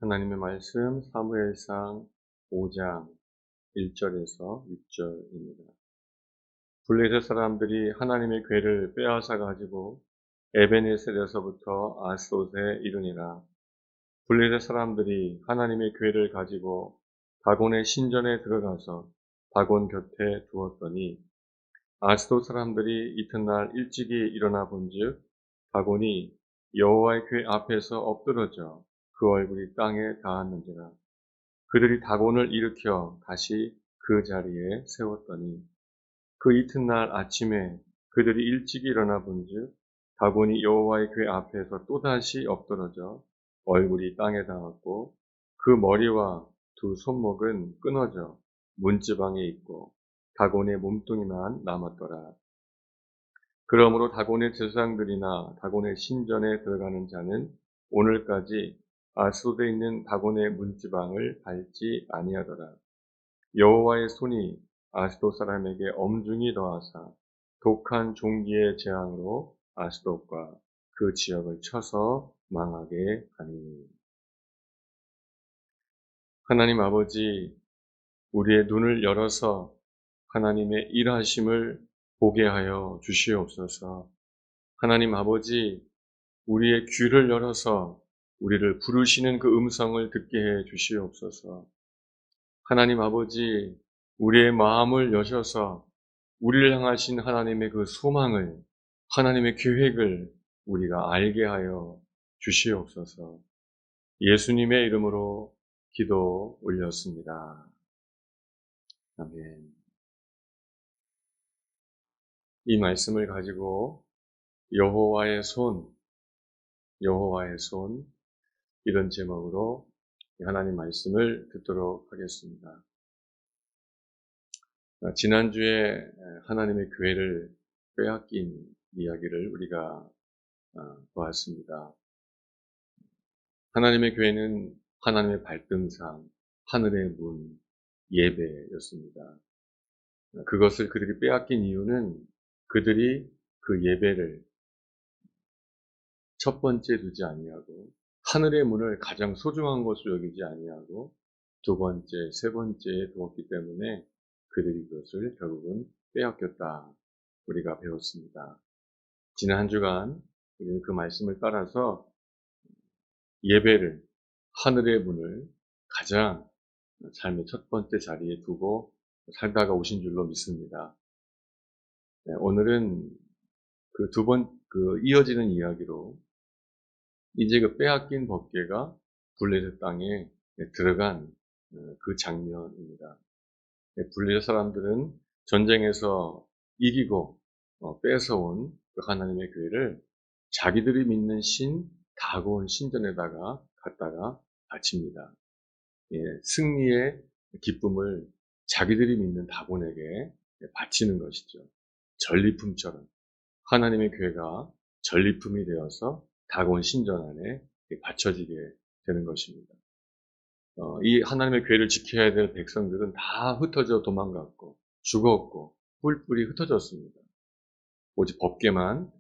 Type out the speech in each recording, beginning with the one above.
하나님의 말씀 사무엘상 5장 1절에서 6절입니다. 블레셋 사람들이 하나님의 궤를 빼앗아 가지고 에베네셀에서부터 아스돗에 이르니라. 블레셋 사람들이 하나님의 궤를 가지고 다곤의 신전에 들어가서 다곤 곁에 두었더니 아스돗 사람들이 이튿날 일찍이 일어나 본즉 다곤이 여호와의 궤 앞에서 엎드러져 그 얼굴이 땅에 닿았는지라. 그들이 다곤을 일으켜 다시 그 자리에 세웠더니 그 이튿날 아침에 그들이 일찍 일어나 본즉 다곤이 여호와의 궤 앞에서 또다시 엎드러져 얼굴이 땅에 닿았고 그 머리와 두 손목은 끊어져 문지방에 있고 다곤의 몸뚱이만 남았더라. 그러므로 다곤의 제사장들이나 다곤의 신전에 들어가는 자는 오늘까지 아스돗에 있는 다곤의 문지방을 밟지 아니하더라. 여호와의 손이 아스돗 사람에게 엄중히 더하사 독한 종기의 재앙으로 아스돗과 그 지역을 쳐서 망하게 하니. 하나님 아버지, 우리의 눈을 열어서 하나님의 일하심을 보게 하여 주시옵소서. 하나님 아버지, 우리의 귀를 열어서 우리를 부르시는 그 음성을 듣게 해 주시옵소서. 하나님 아버지, 우리의 마음을 여셔서 우리를 향하신 하나님의 그 소망을, 하나님의 계획을 우리가 알게 하여 주시옵소서. 예수님의 이름으로 기도 올렸습니다. 아멘. 이 말씀을 가지고 여호와의 손, 이런 제목으로 하나님 말씀을 듣도록 하겠습니다. 지난주에 하나님의 교회를 빼앗긴 이야기를 우리가 보았습니다. 하나님의 교회는 하나님의 발등상, 하늘의 문, 예배였습니다. 그것을 그들이 빼앗긴 이유는 그들이 그 예배를 첫 번째 두지 아니하고 하늘의 문을 가장 소중한 것으로 여기지 아니하고 두 번째, 세 번째에 두었기 때문에 그들이 그것을 결국은 빼앗겼다. 우리가 배웠습니다. 지난 한 주간 우리는 그 말씀을 따라서 예배를, 하늘의 문을 가장 삶의 첫 번째 자리에 두고 살다가 오신 줄로 믿습니다. 오늘은 그 이어지는 이야기로 이제 그 빼앗긴 법궤가 블레셋 땅에 들어간 그 장면입니다. 블레셋 사람들은 전쟁에서 이기고 뺏어온 그 하나님의 교회를 자기들이 믿는 신 다곤 신전에다가 갖다가 바칩니다. 승리의 기쁨을 자기들이 믿는 다곤에게 바치는 것이죠. 전리품처럼 하나님의 교회가 전리품이 되어서 다곤 신전 안에 바쳐지게 되는 것입니다. 이 하나님의 교회를 지켜야 될 백성들은 다 흩어져 도망갔고 죽었고 뿔뿔이 흩어졌습니다. 오직 법궤만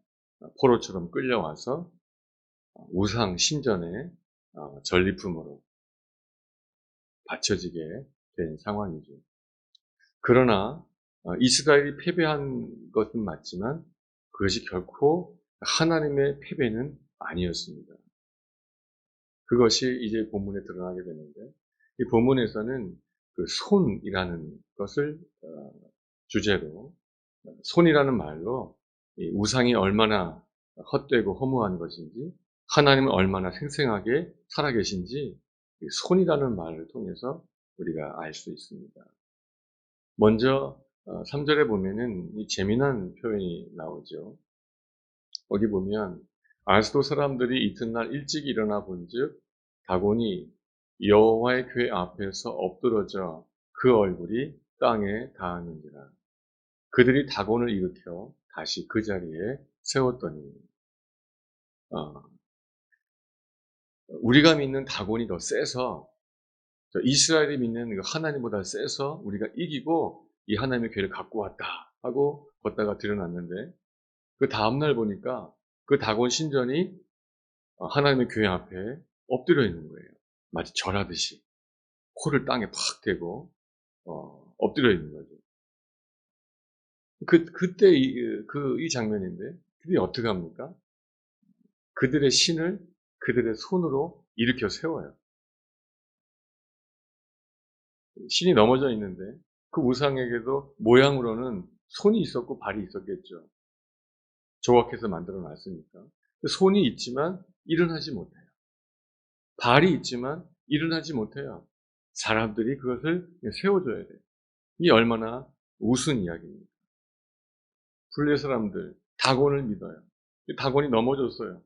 포로처럼 끌려와서 우상 신전의 전리품으로 바쳐지게 된 상황이죠. 그러나 이스라엘이 패배한 것은 맞지만 그것이 결코 하나님의 패배는 아니었습니다. 그것이 이제 본문에 드러나게 되는데, 이 본문에서는 그 손이라는 것을 주제로, 손이라는 말로 이 우상이 얼마나 헛되고 허무한 것인지, 하나님은 얼마나 생생하게 살아계신지 이 손이라는 말을 통해서 우리가 알 수 있습니다. 먼저 3절에 보면은 이 재미난 표현이 나오죠. 거기 보면 아스돗 사람들이 이튿날 일찍 일어나 본즉 다곤이 여호와의 궤 앞에서 엎드러져 그 얼굴이 땅에 닿았는지라. 그들이 다곤을 일으켜 다시 그 자리에 세웠더니 우리가 믿는 다곤이 더 세서, 이스라엘이 믿는 하나님보다 세서 우리가 이기고 이 하나님의 궤를 갖고 왔다 하고 걷다가 드러났는데, 그 다음날 보니까 그 다곤 신전이 하나님의 교회 앞에 엎드려 있는 거예요. 마치 절하듯이 코를 땅에 팍 대고 엎드려 있는 거죠. 그때 이 장면인데 그들이 어떻게 합니까? 그들의 신을 그들의 손으로 일으켜 세워요. 신이 넘어져 있는데 그 우상에게도 모양으로는 손이 있었고 발이 있었겠죠. 조각해서 만들어 놨으니까. 손이 있지만 일어나지 못해요. 발이 있지만 일어나지 못해요. 사람들이 그것을 세워줘야 돼요. 이 얼마나 우스운 이야기입니까? 블레 사람들 다곤을 믿어요. 다곤이 넘어졌어요.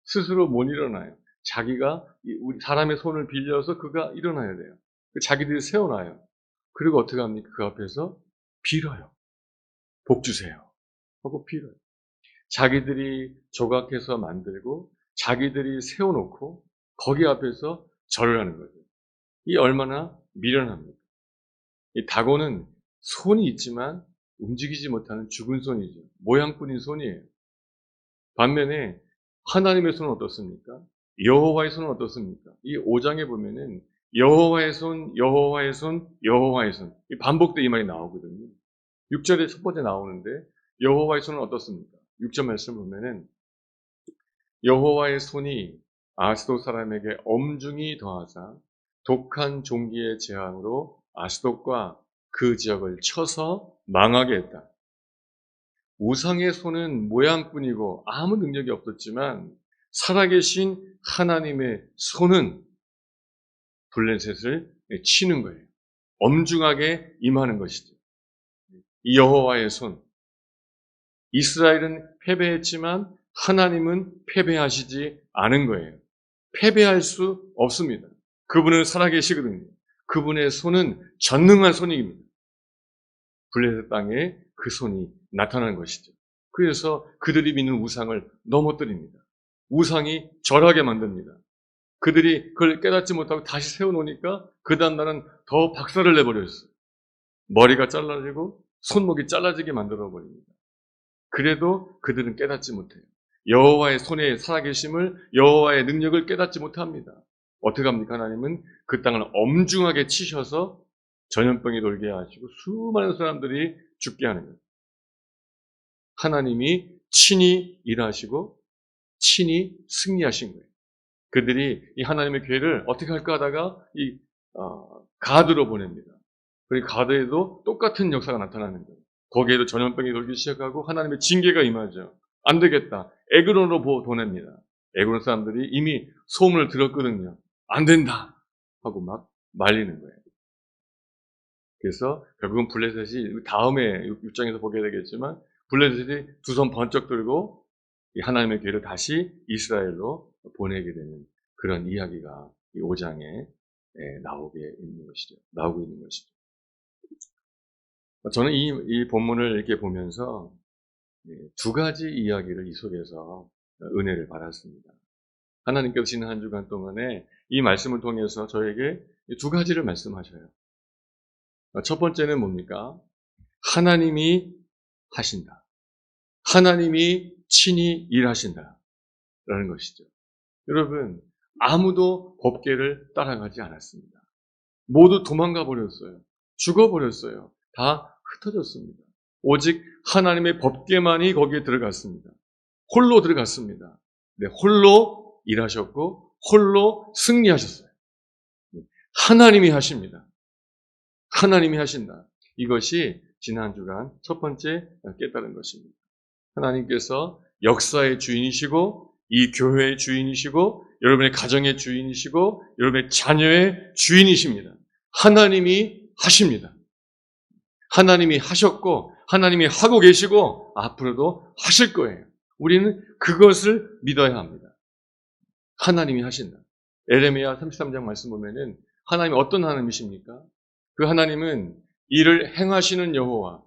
스스로 못 일어나요. 자기가 우리 사람의 손을 빌려서 그가 일어나야 돼요. 자기들이 세워놔요. 그리고 어떻게 합니까? 그 앞에서 빌어요. 복 주세요 하고 빌어요. 자기들이 조각해서 만들고 자기들이 세워놓고 거기 앞에서 절을 하는 거죠. 이 얼마나 미련합니까? 이 다곤은 손이 있지만 움직이지 못하는 죽은 손이죠. 모양뿐인 손이에요. 반면에 하나님의 손은 어떻습니까? 여호와의 손은 어떻습니까? 이 5장에 보면은 여호와의 손, 여호와의 손, 여호와의 손. 반복돼 이 말이 나오거든요. 6절에 첫 번째 나오는데 여호와의 손은 어떻습니까? 6절 말씀 보면은 여호와의 손이 아스돗 사람에게 엄중히 더하사 독한 종기의 재앙으로 아스돗과 그 지역을 쳐서 망하게 했다. 우상의 손은 모양뿐이고 아무 능력이 없었지만 살아계신 하나님의 손은 블레셋을 치는 거예요. 엄중하게 임하는 것이죠. 이 여호와의 손. 이스라엘은 패배했지만 하나님은 패배하시지 않은 거예요. 패배할 수 없습니다. 그분은 살아계시거든요. 그분의 손은 전능한 손입니다. 블레셋 땅에 그 손이 나타난 것이죠. 그래서 그들이 믿는 우상을 넘어뜨립니다. 우상이 절하게 만듭니다. 그들이 그걸 깨닫지 못하고 다시 세워놓으니까 그 다음날은 더 박살을 내버렸어요. 머리가 잘라지고 손목이 잘라지게 만들어버립니다. 그래도 그들은 깨닫지 못해요. 여호와의 손에 살아계심을, 여호와의 능력을 깨닫지 못합니다. 어떻게 합니까? 하나님은 그 땅을 엄중하게 치셔서 전염병이 돌게 하시고 수많은 사람들이 죽게 하는 거예요. 하나님이 친히 일하시고 친히 승리하신 거예요. 그들이 이 하나님의 교회를 어떻게 할까 하다가 가드로 보냅니다. 그리고 가드에도 똑같은 역사가 나타나는 거예요. 거기에도 전염병이 돌기 시작하고 하나님의 징계가 임하죠. 안 되겠다. 에그론으로 보냅니다. 에그론 사람들이 이미 소문을 들었거든요. 안 된다 하고 막 말리는 거예요. 그래서 결국은 블레셋이 다음에 6장에서 보게 되겠지만 블레셋이 두 손 번쩍 들고 하나님의 교회를 다시 이스라엘로 보내게 되는 그런 이야기가 이 5장에 나오고 있는 것이죠. 저는 이 본문을 이렇게 보면서 두 가지 이야기를 이 속에서 은혜를 받았습니다. 하나님께서 지난 한 주간 동안에 이 말씀을 통해서 저에게 두 가지를 말씀하셔요. 첫 번째는 뭡니까? 하나님이 하신다. 하나님이 친히 일하신다. 라는 것이죠. 여러분, 아무도 법궤를 따라가지 않았습니다. 모두 도망가 버렸어요. 죽어버렸어요. 다 흩어졌습니다. 오직 하나님의 법궤만이 거기에 들어갔습니다. 홀로 들어갔습니다. 네, 홀로 일하셨고 홀로 승리하셨어요. 하나님이 하십니다. 하나님이 하신다. 이것이 지난 주간 첫 번째 깨달은 것입니다. 하나님께서 역사의 주인이시고 이 교회의 주인이시고 여러분의 가정의 주인이시고 여러분의 자녀의 주인이십니다. 하나님이 하십니다. 하나님이 하셨고 하나님이 하고 계시고 앞으로도 하실 거예요. 우리는 그것을 믿어야 합니다. 하나님이 하신다. 에레미야 33장 말씀 보면은 하나님이 어떤 하나님이십니까? 그 하나님은 이를 행하시는 여호와,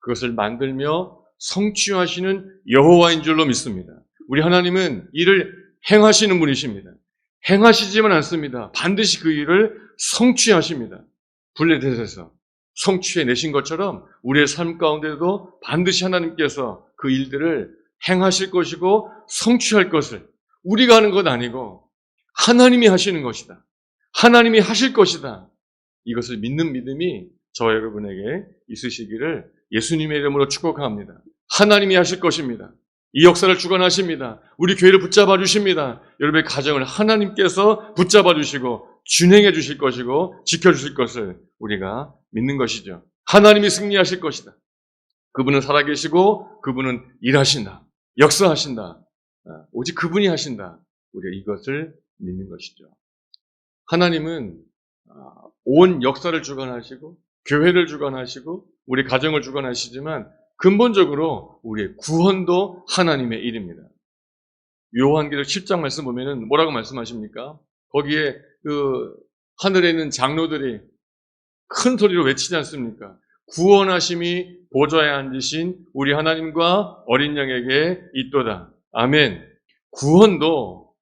그것을 만들며 성취하시는 여호와인 줄로 믿습니다. 우리 하나님은 이를 행하시는 분이십니다. 행하시지만 않습니다. 반드시 그 일을 성취하십니다. 블레셋에서 성취해내신 것처럼 우리의 삶 가운데도 반드시 하나님께서 그 일들을 행하실 것이고 성취할 것을 우리가 하는 것 아니고 하나님이 하시는 것이다. 하나님이 하실 것이다. 이것을 믿는 믿음이 저와 여러분에게 있으시기를 예수님의 이름으로 축복합니다. 하나님이 하실 것입니다. 이 역사를 주관하십니다. 우리 교회를 붙잡아 주십니다. 여러분의 가정을 하나님께서 붙잡아 주시고 준행해 주실 것이고 지켜 주실 것을 우리가 믿는 것이죠. 하나님이 승리하실 것이다. 그분은 살아계시고 그분은 일하신다. 역사하신다. 오직 그분이 하신다. 우리가 이것을 믿는 것이죠. 하나님은 온 역사를 주관하시고 교회를 주관하시고 우리 가정을 주관하시지만 근본적으로 우리의 구원도 하나님의 일입니다. 요한계시록 10장 말씀 보면은 뭐라고 말씀하십니까? 거기에 그 하늘에 있는 장로들이 큰 소리로 외치지 않습니까? 구원하심이 보좌에 앉으신 우리 하나님과 어린 양에게 있도다. 아멘. 구원도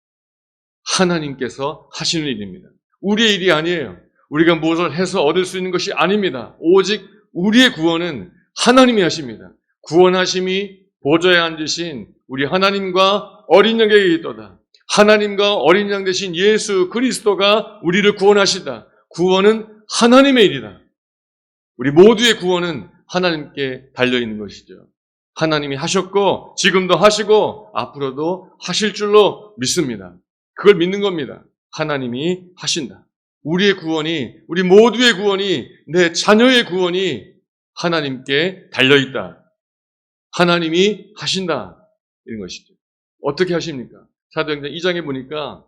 하나님께서 하시는 일입니다. 우리의 일이 아니에요. 우리가 무엇을 해서 얻을 수 있는 것이 아닙니다. 오직 우리의 구원은 하나님이 하십니다. 구원하심이 보좌에 앉으신 우리 하나님과 어린 양에게 있도다. 하나님과 어린 양 되신 예수 그리스도가 우리를 구원하시다. 구원은 하나님의 일이다. 우리 모두의 구원은 하나님께 달려있는 것이죠. 하나님이 하셨고 지금도 하시고 앞으로도 하실 줄로 믿습니다. 그걸 믿는 겁니다. 하나님이 하신다. 우리의 구원이, 우리 모두의 구원이, 내 자녀의 구원이 하나님께 달려있다. 하나님이 하신다. 이런 것이죠. 어떻게 하십니까? 사도행전 2장에 보니까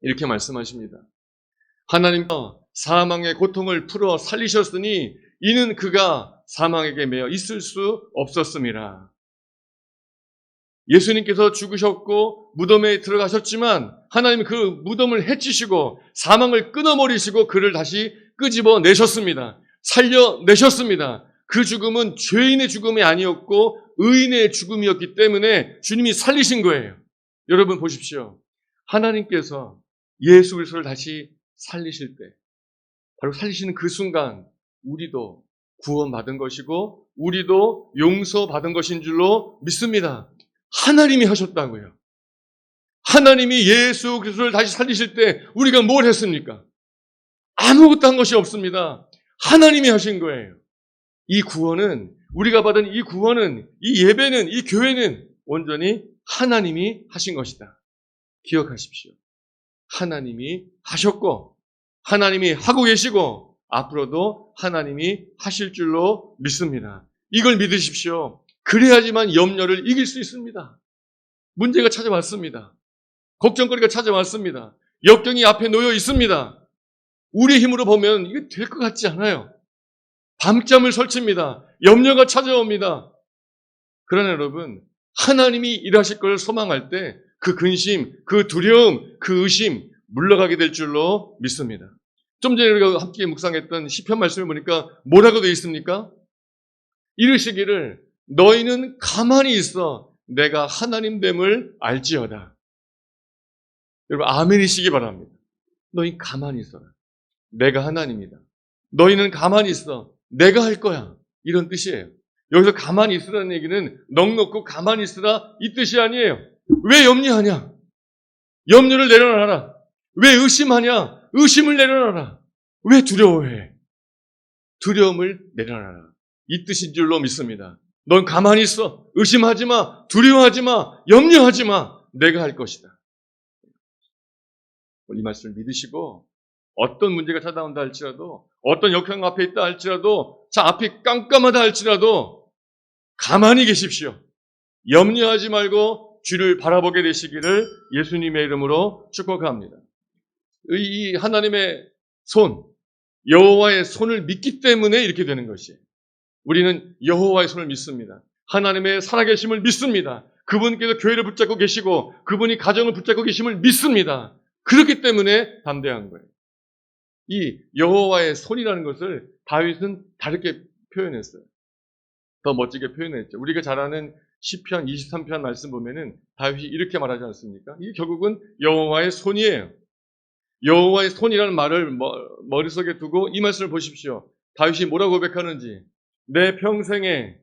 이렇게 말씀하십니다. 하나님께서 사망의 고통을 풀어 살리셨으니 이는 그가 사망에게 매여 있을 수 없었음이라. 예수님께서 죽으셨고 무덤에 들어가셨지만 하나님이 그 무덤을 해치시고 사망을 끊어버리시고 그를 다시 끄집어 내셨습니다. 살려내셨습니다. 그 죽음은 죄인의 죽음이 아니었고 의인의 죽음이었기 때문에 주님이 살리신 거예요. 여러분 보십시오. 하나님께서 예수 그리스도를 다시 살리실 때 바로 살리시는 그 순간 우리도 구원받은 것이고 우리도 용서받은 것인 줄로 믿습니다. 하나님이 하셨다고요. 하나님이 예수 그리스도를 다시 살리실 때 우리가 뭘 했습니까? 아무것도 한 것이 없습니다. 하나님이 하신 거예요. 이 구원은, 우리가 받은 이 구원은, 이 예배는, 이 교회는 온전히 하나님이 하신 것이다. 기억하십시오. 하나님이 하셨고 하나님이 하고 계시고 앞으로도 하나님이 하실 줄로 믿습니다. 이걸 믿으십시오. 그래야지만 염려를 이길 수 있습니다. 문제가 찾아왔습니다. 걱정거리가 찾아왔습니다. 역경이 앞에 놓여 있습니다. 우리 힘으로 보면 이게 될 것 같지 않아요. 밤잠을 설칩니다. 염려가 찾아옵니다. 그러나 여러분, 하나님이 일하실 걸 소망할 때 그 근심, 그 두려움, 그 의심 물러가게 될 줄로 믿습니다. 좀 전에 우리가 함께 묵상했던 시편 말씀을 보니까 뭐라고 되어 있습니까? 이르시기를 너희는 가만히 있어 내가 하나님됨을 알지어다. 여러분 아멘이시기 바랍니다. 너희 가만히 있어라. 내가 하나님이다. 너희는 가만히 있어. 내가 할 거야. 이런 뜻이에요. 여기서 가만히 있으라는 얘기는 넋놓고 가만히 있으라 이 뜻이 아니에요. 왜 염려하냐? 염려를 내려놔라. 왜 의심하냐? 의심을 내려놔라. 왜 두려워해? 두려움을 내려놔라. 이 뜻인 줄로 믿습니다. 넌 가만히 있어. 의심하지 마. 두려워하지 마. 염려하지 마. 내가 할 것이다. 이 말씀을 믿으시고 어떤 문제가 찾아온다 할지라도 어떤 역경 앞에 있다 할지라도 자 앞이 깜깜하다 할지라도 가만히 계십시오. 염려하지 말고 주를 바라보게 되시기를 예수님의 이름으로 축복합니다. 이 하나님의 손, 여호와의 손을 믿기 때문에 이렇게 되는 것이에요. 우리는 여호와의 손을 믿습니다. 하나님의 살아계심을 믿습니다. 그분께서 교회를 붙잡고 계시고 그분이 가정을 붙잡고 계심을 믿습니다. 그렇기 때문에 담대한 거예요. 이 여호와의 손이라는 것을 다윗은 다르게 표현했어요. 더 멋지게 표현했죠. 우리가 잘 아는 시편 23편 말씀 보면은 다윗이 이렇게 말하지 않습니까? 이게 결국은 여호와의 손이에요. 여호와의 손이라는 말을 머릿속에 두고 이 말씀을 보십시오. 다윗이 뭐라고 고백하는지 내 평생에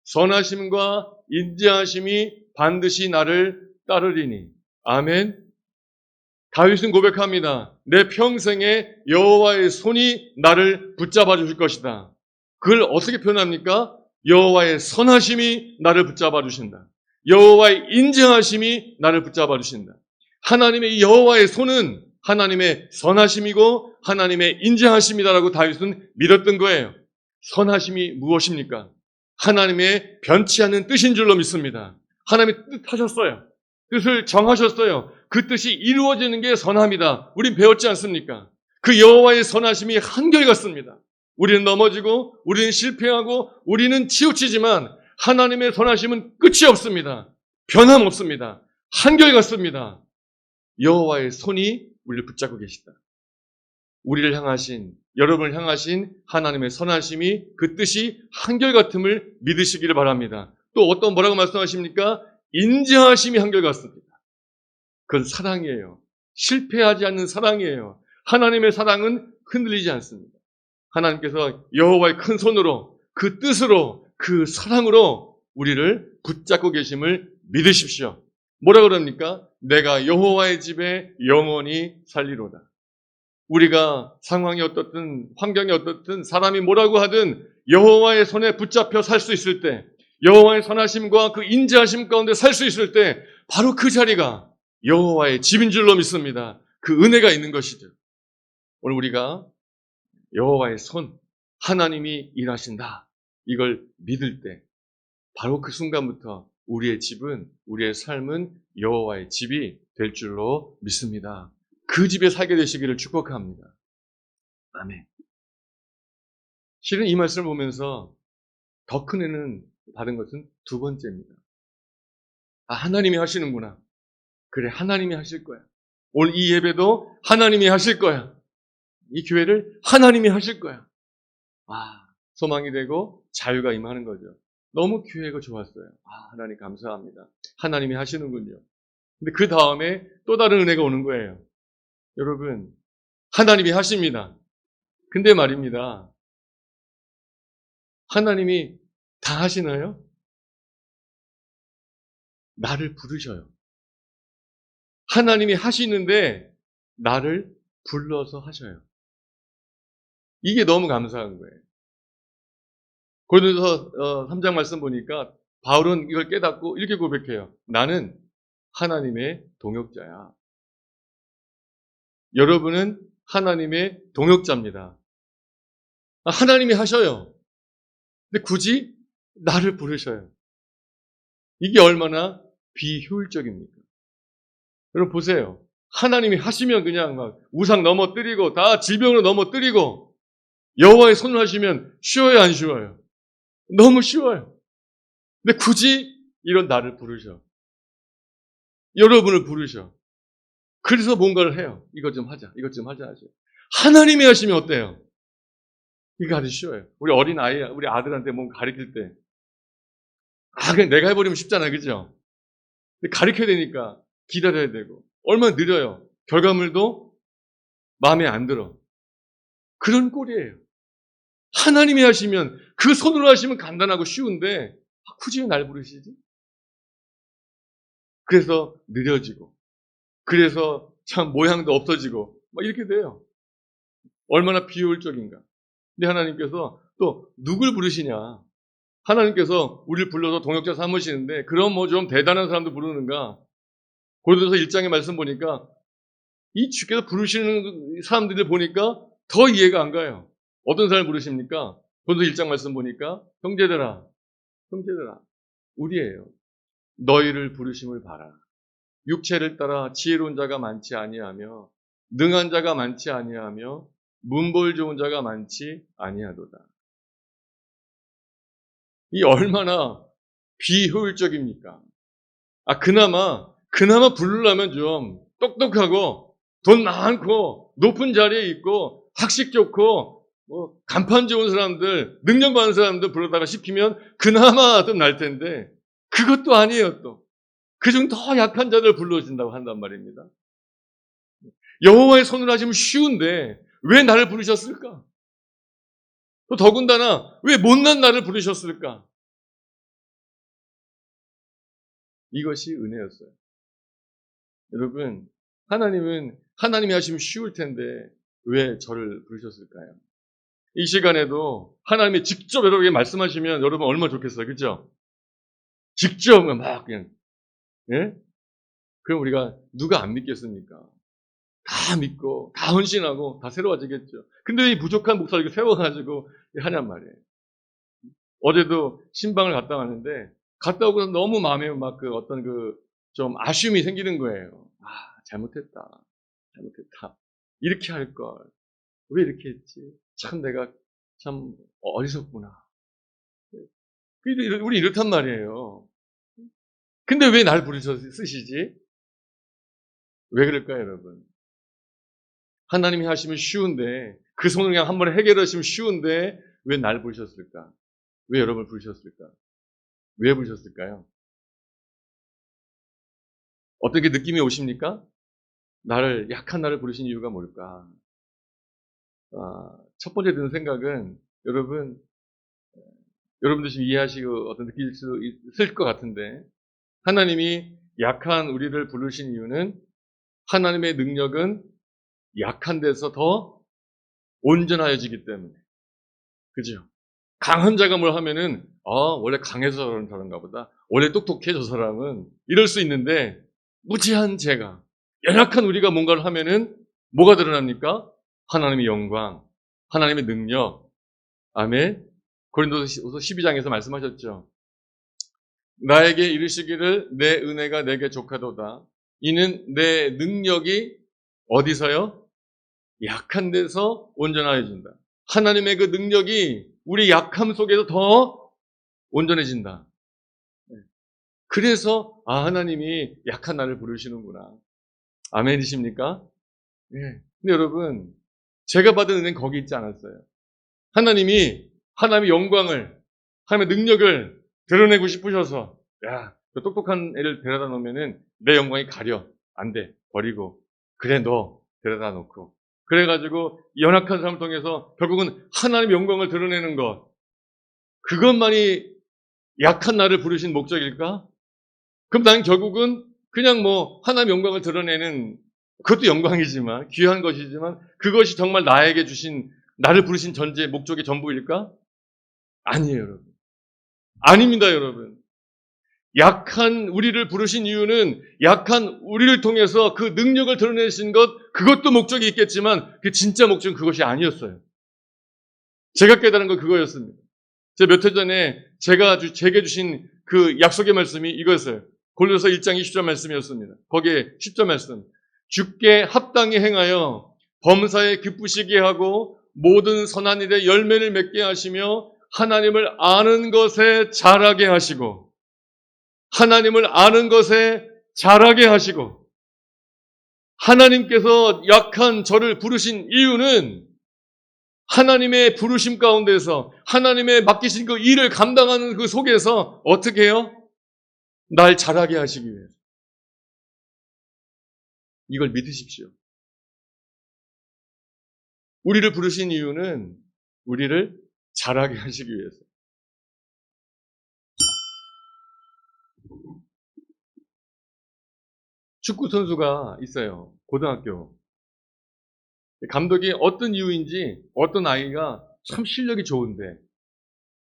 선하심과 인자하심이 반드시 나를 따르리니 아멘. 다윗은 고백합니다. 내 평생에 여호와의 손이 나를 붙잡아 주실 것이다. 그걸 어떻게 표현합니까? 여호와의 선하심이 나를 붙잡아 주신다. 여호와의 인정하심이 나를 붙잡아 주신다. 하나님의 이 여호와의 손은 하나님의 선하심이고 하나님의 인정하심이다라고 다윗은 믿었던 거예요. 선하심이 무엇입니까? 하나님의 변치 않는 뜻인 줄로 믿습니다. 하나님의 뜻하셨어요. 뜻을 정하셨어요. 그 뜻이 이루어지는 게 선함이다. 우린 배웠지 않습니까? 그 여호와의 선하심이 한결같습니다. 우리는 넘어지고 우리는 실패하고 우리는 치우치지만 하나님의 선하심은 끝이 없습니다. 변함없습니다. 한결같습니다. 여호와의 손이 우리를 붙잡고 계시다. 우리를 향하신, 여러분을 향하신 하나님의 선하심이 그 뜻이 한결같음을 믿으시기를 바랍니다. 또 뭐라고 말씀하십니까? 인정하심이 한결같습니다. 그건 사랑이에요. 실패하지 않는 사랑이에요. 하나님의 사랑은 흔들리지 않습니다. 하나님께서 여호와의 큰 손으로, 그 뜻으로, 그 사랑으로 우리를 붙잡고 계심을 믿으십시오. 뭐라 그럽니까? 내가 여호와의 집에 영원히 살리로다. 우리가 상황이 어떻든 환경이 어떻든 사람이 뭐라고 하든 여호와의 손에 붙잡혀 살 수 있을 때, 여호와의 선하심과 그 인자하심 가운데 살 수 있을 때 바로 그 자리가 여호와의 집인 줄로 믿습니다. 그 은혜가 있는 것이죠. 오늘 우리가 여호와의 손, 하나님이 일하신다, 이걸 믿을 때 바로 그 순간부터 우리의 집은, 우리의 삶은 여호와의 집이 될 줄로 믿습니다. 그 집에 살게 되시기를 축복합니다. 아멘. 실은 이 말씀을 보면서 더 큰 은혜는 받은 것은 두 번째입니다. 아, 하나님이 하시는구나. 그래, 하나님이 하실 거야. 오늘 이 예배도 하나님이 하실 거야. 이 교회를 하나님이 하실 거야. 아, 소망이 되고 자유가 임하는 거죠. 너무 교회가 좋았어요. 아, 하나님 감사합니다. 하나님이 하시는군요. 근데 그 다음에 또 다른 은혜가 오는 거예요. 여러분, 하나님이 하십니다. 근데 말입니다. 하나님이 다 하시나요? 나를 부르셔요. 하나님이 하시는데 나를 불러서 하셔요. 이게 너무 감사한 거예요. 고린도서 3장 말씀 보니까 바울은 이걸 깨닫고 이렇게 고백해요. 나는 하나님의 동역자야. 여러분은 하나님의 동역자입니다. 하나님이 하셔요. 근데 굳이 나를 부르셔요. 이게 얼마나 비효율적입니까? 여러분 보세요. 하나님이 하시면 그냥 막 우상 넘어뜨리고 다 질병으로 넘어뜨리고 여호와의 손을 하시면 쉬워요, 안 쉬워요? 너무 쉬워요. 근데 굳이 이런 나를 부르셔. 여러분을 부르셔. 그래서 뭔가를 해요. 이것 좀 하자. 이것 좀 하자 하죠. 하나님이 하시면 어때요? 이거 아주 쉬워요. 우리 어린 아이, 우리 아들한테 뭔가 가르칠 때 그냥 내가 해버리면 쉽잖아요. 그죠? 근데 가르쳐야 되니까 기다려야 되고 얼마나 느려요. 결과물도 마음에 안 들어. 그런 꼴이에요. 하나님이 하시면 그 손으로 하시면 간단하고 쉬운데 굳이 왜 날 부르시지? 그래서 느려지고 그래서 참 모양도 없어지고 막 이렇게 돼요. 얼마나 비효율적인가. 근데 하나님께서 또 누굴 부르시냐. 하나님께서 우리를 불러서 동역자 삼으시는데 그럼 뭐 좀 대단한 사람도 부르는가. 고린도서 1장의 말씀 보니까 이 주께서 부르시는 사람들을 보니까 더 이해가 안 가요. 어떤 사람을 부르십니까? 고린도서 1장 말씀 보니까 형제들아 우리예요. 너희를 부르심을 봐라. 육체를 따라 지혜로운 자가 많지 아니하며 능한 자가 많지 아니하며 문벌 좋은 자가 많지 아니하도다. 이 얼마나 비효율적입니까? 그나마 부르려면 좀 똑똑하고 돈 많고 높은 자리에 있고 학식 좋고 뭐 간판 좋은 사람들, 능력 많은 사람들 부르다가 시키면 그나마 좀 날 텐데 그것도 아니에요. 또 그중 더 약한 자들 불러준다고 한단 말입니다. 여호와의 손을 하시면 쉬운데 왜 나를 부르셨을까? 또 더군다나 왜 못난 나를 부르셨을까? 이것이 은혜였어요. 여러분, 하나님이 하시면 쉬울 텐데 왜 저를 부르셨을까요? 이 시간에도 하나님이 직접 여러분에게 말씀하시면 여러분 얼마나 좋겠어요. 그죠? 직접 막 그냥, 예? 그럼 우리가 누가 안 믿겠습니까? 다 믿고, 다 헌신하고, 다 새로워지겠죠. 근데 이 부족한 목사를 이렇게 세워가지고 하냔 말이에요. 어제도 신방을 갔다 왔는데, 갔다 오고 너무 마음에 막 어떤 좀 아쉬움이 생기는 거예요. 아, 잘못했다. 이렇게 할 걸. 왜 이렇게 했지? 참 내가 참 어리석구나. 우리 이렇단 말이에요. 근데 왜 날 쓰시지? 왜 그럴까요, 여러분? 하나님이 하시면 쉬운데, 그 손을 그냥 한 번에 해결하시면 쉬운데, 왜 날 부르셨을까? 왜 여러분을 부르셨을까? 왜 부르셨을까요? 어떻게 느낌이 오십니까? 약한 나를 부르신 이유가 뭘까? 첫 번째 드는 생각은, 여러분도 지금 이해하시고 느낄 수 있을 것 같은데, 하나님이 약한 우리를 부르신 이유는, 하나님의 능력은 약한 데서 더 온전하여지기 때문에. 그죠? 강한 자가 뭘 하면은, 원래 강해서 그런가 보다. 원래 똑똑해, 저 사람은. 이럴 수 있는데, 무지한 죄가, 연약한 우리가 뭔가를 하면은, 뭐가 드러납니까? 하나님의 영광, 하나님의 능력. 아멘. 고린도서 12장에서 말씀하셨죠. 나에게 이르시기를 내 은혜가 내게 족하도다. 이는 내 능력이 어디서요? 약한 데서 온전하여진다. 하나님의 그 능력이 우리 약함 속에서 더 온전해진다. 그래서 하나님이 약한 나를 부르시는구나. 아멘이십니까? 예. 근데 여러분, 제가 받은 은혜는 거기 있지 않았어요. 하나님의 영광을, 하나님의 능력을 드러내고 싶으셔서, 저 똑똑한 애를 데려다 놓으면은 내 영광이 가려. 안 돼. 버리고. 그래, 너 데려다 놓고. 그래가지고 연약한 사람을 통해서 결국은 하나님의 영광을 드러내는 것. 그것만이 약한 나를 부르신 목적일까? 그럼 나는 결국은 그냥 하나님의 영광을 드러내는, 그것도 영광이지만, 귀한 것이지만, 그것이 정말 나를 부르신 전제 목적의 전부일까? 아니에요, 여러분. 아닙니다, 여러분. 약한 우리를 부르신 이유는 약한 우리를 통해서 그 능력을 드러내신 그것도 목적이 있겠지만 그 진짜 목적은 그것이 아니었어요. 제가 깨달은 건 그거였습니다. 제가 몇 해 전에 제게 주신 그 약속의 말씀이 이거였어요. 골로새 1장 20절 말씀이었습니다. 거기에 10절 말씀. 주께 합당히 행하여 범사에 기쁘시게 하고 모든 선한 일에 열매를 맺게 하시며 하나님을 아는 것에 자라게 하시고 하나님께서 약한 저를 부르신 이유는 하나님의 부르심 가운데서 하나님의 맡기신 그 일을 감당하는 그 속에서 어떻게 해요? 날 자라게 하시기 위해서. 이걸 믿으십시오. 우리를 부르신 이유는 우리를 자라게 하시기 위해서. 축구 선수가 있어요. 고등학교. 감독이 어떤 이유인지 어떤 아이가 참 실력이 좋은데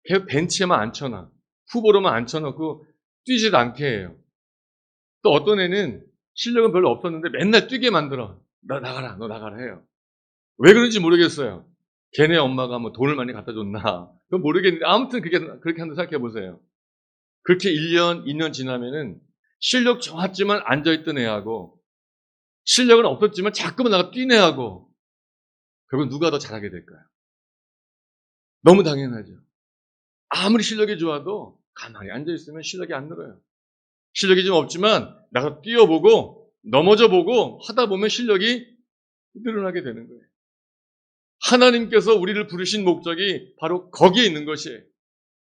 계속 벤치에만 앉혀놔. 후보로만 앉혀놓고 뛰지도 않게 해요. 또 어떤 애는 실력은 별로 없었는데 맨날 뛰게 만들어. 너 나가라 해요. 왜 그런지 모르겠어요. 걔네 엄마가 돈을 많이 갖다 줬나. 그건 모르겠는데 아무튼 그렇게 한번 생각해 보세요. 그렇게 1년, 2년 지나면은 실력 좋았지만 앉아있던 애하고 실력은 없었지만 자꾸만 나가 뛴 애하고 결국 누가 더 잘하게 될까요? 너무 당연하죠. 아무리 실력이 좋아도 가만히 앉아있으면 실력이 안 늘어요. 실력이 좀 없지만 나가 뛰어보고 넘어져보고 하다 보면 실력이 늘어나게 되는 거예요. 하나님께서 우리를 부르신 목적이 바로 거기에 있는 것이에요.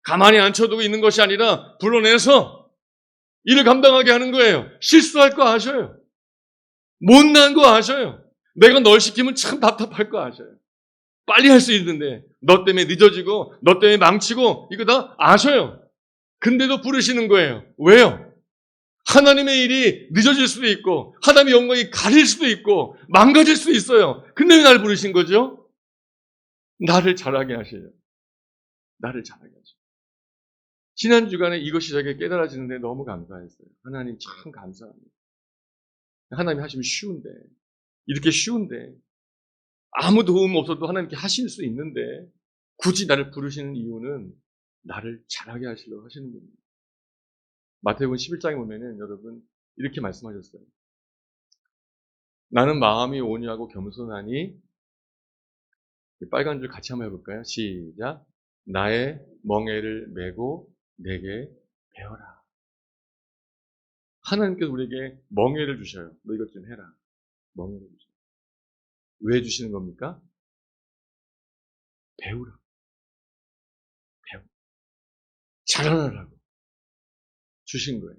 가만히 앉혀두고 있는 것이 아니라 불러내서 일을 감당하게 하는 거예요. 실수할 거 아셔요. 못난 거 아셔요. 내가 널 시키면 참 답답할 거 아셔요. 빨리 할 수 있는데 너 때문에 늦어지고 너 때문에 망치고 이거 다 아셔요. 근데도 부르시는 거예요. 왜요? 하나님의 일이 늦어질 수도 있고 하나님의 영광이 가릴 수도 있고 망가질 수도 있어요. 근데 왜 나를 부르신 거죠? 나를 자라게 하시려. 나를 자라게 하시려. 지난 주간에 이것이 저에게 깨달아지는데 너무 감사했어요. 하나님 참 감사합니다. 하나님 하시면 쉬운데, 이렇게 쉬운데, 아무 도움 없어도 하나님께 하실 수 있는데 굳이 나를 부르시는 이유는 나를 자라게 하시려고 하시는 겁니다. 마태복음 11장에 보면은 여러분 이렇게 말씀하셨어요. 나는 마음이 온유하고 겸손하니, 빨간 줄 같이 한번 해볼까요? 시작. 나의 멍에를 메고 내게 배워라. 하나님께서 우리에게 멍에를 주셔요. 너 이것 좀 해라. 멍에를 주셔요. 왜 주시는 겁니까? 배우라. 배우. 자라나라고 주신 거예요.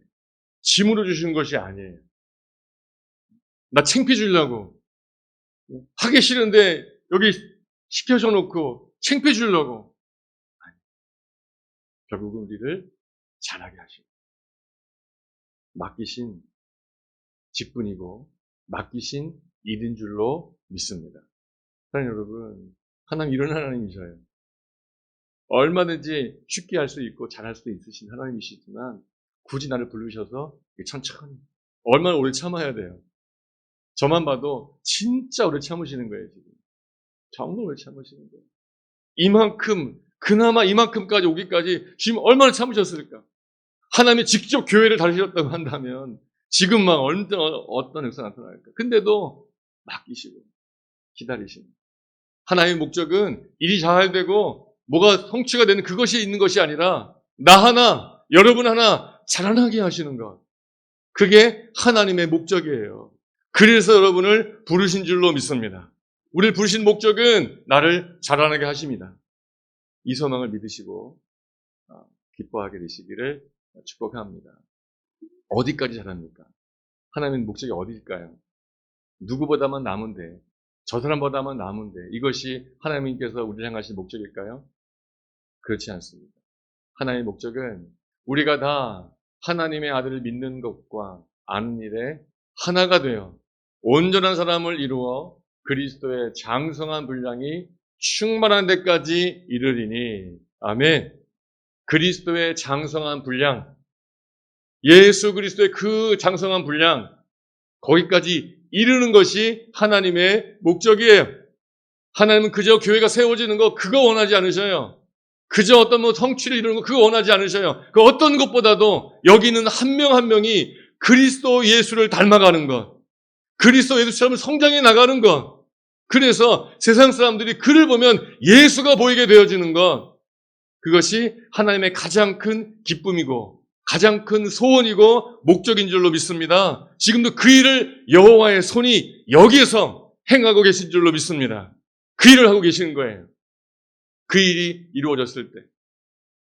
짐으로 주신 것이 아니에요. 나 창피 주려고. 하기 싫은데 여기 시켜줘 놓고 창피 주려고. 아니, 결국은 우리를 자라게 하시고 맡기신 직분이고 맡기신 일인 줄로 믿습니다. 사랑하는 여러분, 하나님 이런 하나님이셔요. 얼마든지 쉽게 할 수 있고 잘할 수 있으신 하나님이시지만 굳이 나를 부르셔서 천천히 얼마나 오래 참아야 돼요. 저만 봐도 진짜 오래 참으시는 거예요. 지금 정말 오래 참으시는 거예요. 이만큼, 그나마 이만큼까지 오기까지 주님 얼마나 참으셨을까. 하나님이 직접 교회를 다루셨다고 한다면 지금 막 어떤 역사가 나타날까. 근데도 맡기시고 기다리시는. 하나님의 목적은 일이 잘 되고 뭐가 성취가 되는 그것이 있는 것이 아니라 나 하나, 여러분 하나 자라나게 하시는 것. 그게 하나님의 목적이에요. 그래서 여러분을 부르신 줄로 믿습니다. 우리를 부르신 목적은 나를 자라나게 하십니다. 이 소망을 믿으시고 기뻐하게 되시기를 축복합니다. 어디까지 자랍니까? 하나님의 목적이 어디일까요? 누구보다만 남은데, 저 사람보다만 남은데 이것이 하나님께서 우리를 향하신 목적일까요? 그렇지 않습니다. 하나님의 목적은 우리가 다 하나님의 아들을 믿는 것과 아는 일에 하나가 되어 온전한 사람을 이루어 그리스도의 장성한 분량이 충만한 데까지 이르리니. 아멘. 그리스도의 장성한 분량, 예수 그리스도의 그 장성한 분량, 거기까지 이르는 것이 하나님의 목적이에요. 하나님은 그저 교회가 세워지는 거 그거 원하지 않으셔요. 그저 어떤 성취를 이루는 거 그거 원하지 않으셔요. 그 어떤 것보다도 여기는 한 명 한 명이 그리스도 예수를 닮아가는 것, 그리스도 예수처럼 성장해 나가는 것, 그래서 세상 사람들이 그를 보면 예수가 보이게 되어지는 것, 그것이 하나님의 가장 큰 기쁨이고 가장 큰 소원이고 목적인 줄로 믿습니다. 지금도 그 일을 여호와의 손이 여기에서 행하고 계신 줄로 믿습니다. 그 일을 하고 계시는 거예요. 그 일이 이루어졌을 때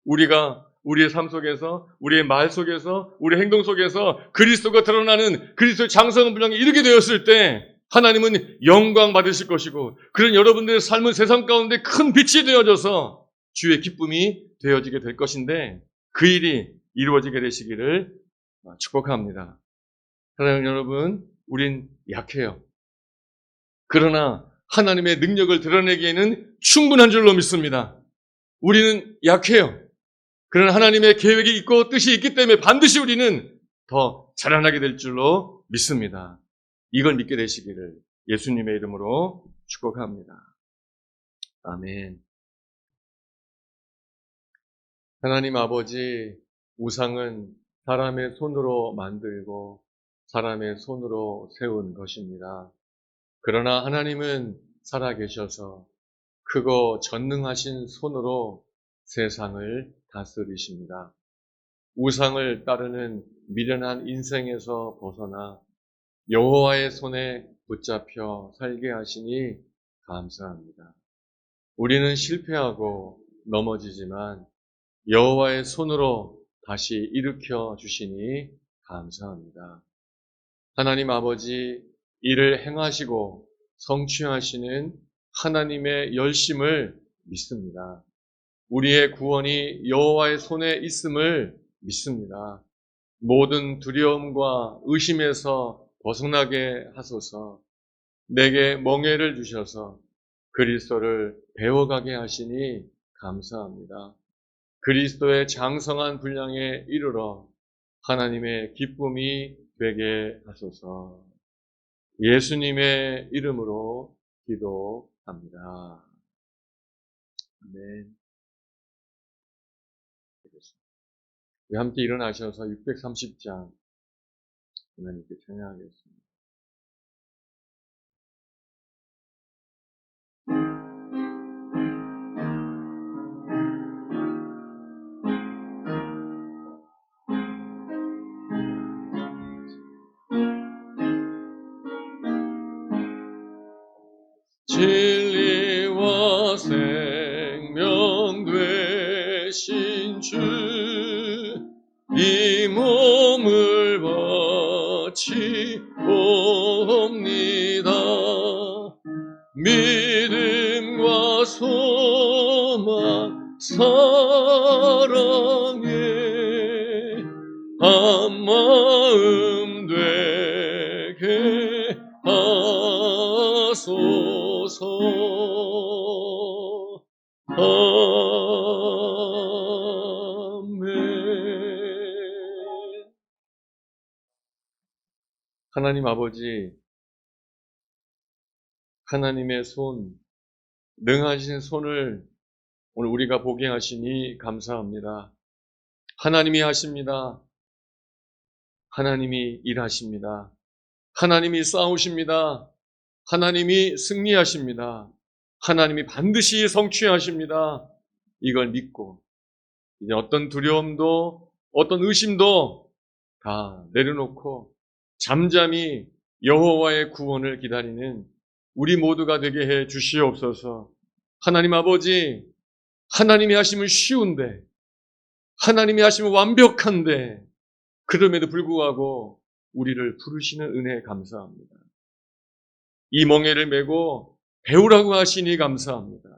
우리가 우리의 삶 속에서, 우리의 말 속에서, 우리의 행동 속에서 그리스도가 드러나는 그리스도의 장성한 분량에 이르게 되었을 때 하나님은 영광 받으실 것이고, 그런 여러분들의 삶은 세상 가운데 큰 빛이 되어져서 주의 기쁨이 되어지게 될 것인데, 그 일이 이루어지게 되시기를 축복합니다. 사랑하는 여러분, 우린 약해요. 그러나 하나님의 능력을 드러내기에는 충분한 줄로 믿습니다. 우리는 약해요. 그러나 하나님의 계획이 있고 뜻이 있기 때문에 반드시 우리는 더 자라나게 될 줄로 믿습니다. 이걸 믿게 되시기를 예수님의 이름으로 축복합니다. 아멘. 하나님 아버지, 우상은 사람의 손으로 만들고 사람의 손으로 세운 것입니다. 그러나 하나님은 살아계셔서 크고 전능하신 손으로 세상을 다스리십니다. 우상을 따르는 미련한 인생에서 벗어나 여호와의 손에 붙잡혀 살게 하시니 감사합니다. 우리는 실패하고 넘어지지만 여호와의 손으로 다시 일으켜 주시니 감사합니다. 하나님 아버지, 이를 행하시고 성취하시는 하나님의 열심을 믿습니다. 우리의 구원이 여호와의 손에 있음을 믿습니다. 모든 두려움과 의심에서 벗어나게 하소서. 내게 멍에를 주셔서 그리스도를 배워가게 하시니 감사합니다. 그리스도의 장성한 분량에 이르러 하나님의 기쁨이 되게 하소서. 예수님의 이름으로 기도합니다. 아멘. 우리 함께 일어나셔서 630장 하나님께 찬양하겠습니다. 진리와 생명 되신 주, 이 몸을 바치옵니다. 믿음과 소망 사랑에 한마음 되게 하소서. 아멘. 하나님 아버지, 하나님의 손, 능하신 손을 오늘 우리가 보게 하시니 감사합니다. 하나님이 하십니다. 하나님이 일하십니다. 하나님이 싸우십니다. 하나님이 승리하십니다. 하나님이 반드시 성취하십니다. 이걸 믿고 이제 어떤 두려움도 어떤 의심도 다 내려놓고 잠잠히 여호와의 구원을 기다리는 우리 모두가 되게 해 주시옵소서. 하나님 아버지, 하나님이 하시면 쉬운데, 하나님이 하시면 완벽한데, 그럼에도 불구하고 우리를 부르시는 은혜에 감사합니다. 이 멍에를 메고 배우라고 하시니 감사합니다.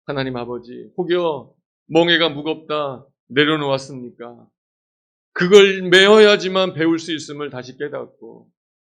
하나님 아버지, 혹여 멍에가 무겁다 내려놓았습니까? 그걸 메어야지만 배울 수 있음을 다시 깨닫고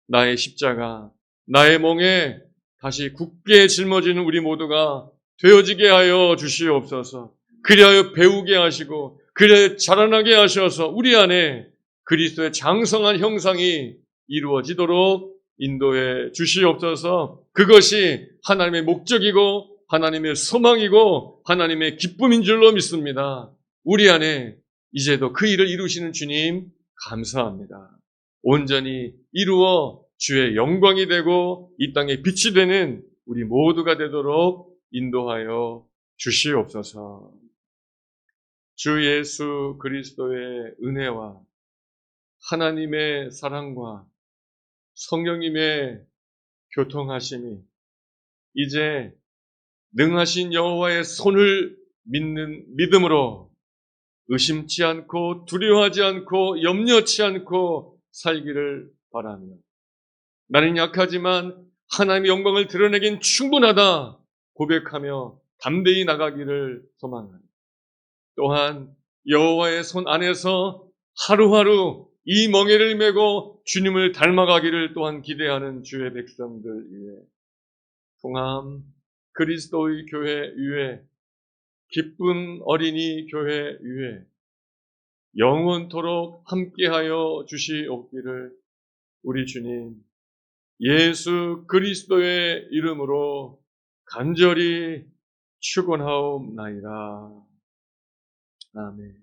나의 십자가, 나의 멍에 다시 굳게 짊어지는 우리 모두가 되어지게 하여 주시옵소서. 그리하여 배우게 하시고 그리하여 자라나게 하셔서 우리 안에 그리스도의 장성한 형상이 이루어지도록 인도해 주시옵소서. 그것이 하나님의 목적이고 하나님의 소망이고 하나님의 기쁨인 줄로 믿습니다. 우리 안에 이제도 그 일을 이루시는 주님 감사합니다. 온전히 이루어 주의 영광이 되고 이 땅에 빛이 되는 우리 모두가 되도록 인도하여 주시옵소서. 주 예수 그리스도의 은혜와 하나님의 사랑과 성령님의 교통하심이 이제 능하신 여호와의 손을 믿는 믿음으로 의심치 않고 두려워하지 않고 염려치 않고 살기를 바라며 나는 약하지만 하나님의 영광을 드러내긴 충분하다 고백하며 담대히 나가기를 소망합니다. 또한 여호와의 손 안에서 하루하루 이 멍에를 메고 주님을 닮아가기를 또한 기대하는 주의 백성들 위해 통함 그리스도의 교회 위에 기쁜 어린이 교회 위에 영원토록 함께하여 주시옵기를 우리 주님 예수 그리스도의 이름으로 간절히 축원하옵나이다. 아멘.